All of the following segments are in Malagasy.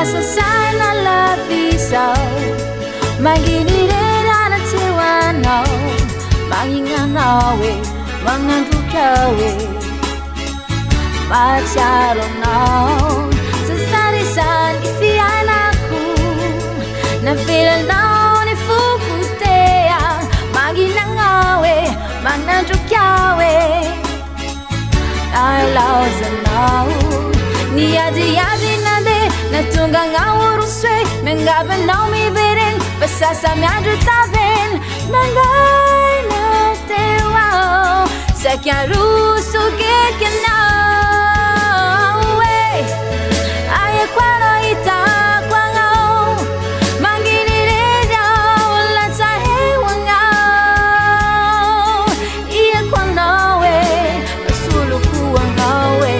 Sasana la visa Maginirera na tiwano Manginganawe Mangandukawe Macharo no Sasari-san ifianaku Na feel no ni fukutea Maginangawe Mangandukawe I love the now Niadi nade Natunga ngawuru swe Mengabe no mi virin Pasasa miadru tavin Mangai na te wao Sakyaru suge kena Aye kwano ita kwa ngao Manginirera Wala tahe wangao Iye kwa nawe Masulu kuwa ngawe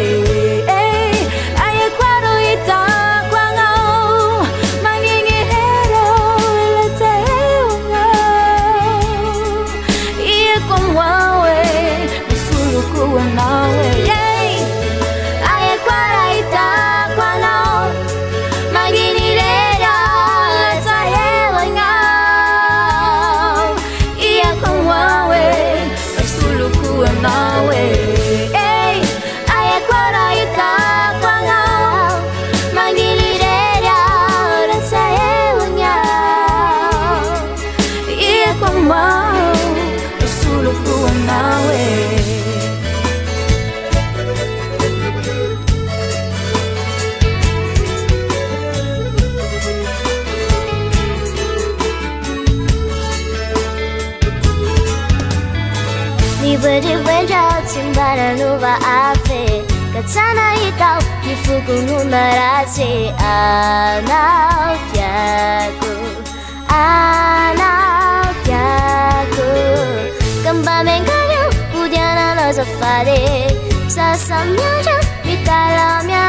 Nuva afe Katana itau Nifuku numarachi Anau kyaku Anau kyaku Kamba menganyo Pudiana no safari Sasamnya jang Mitala mya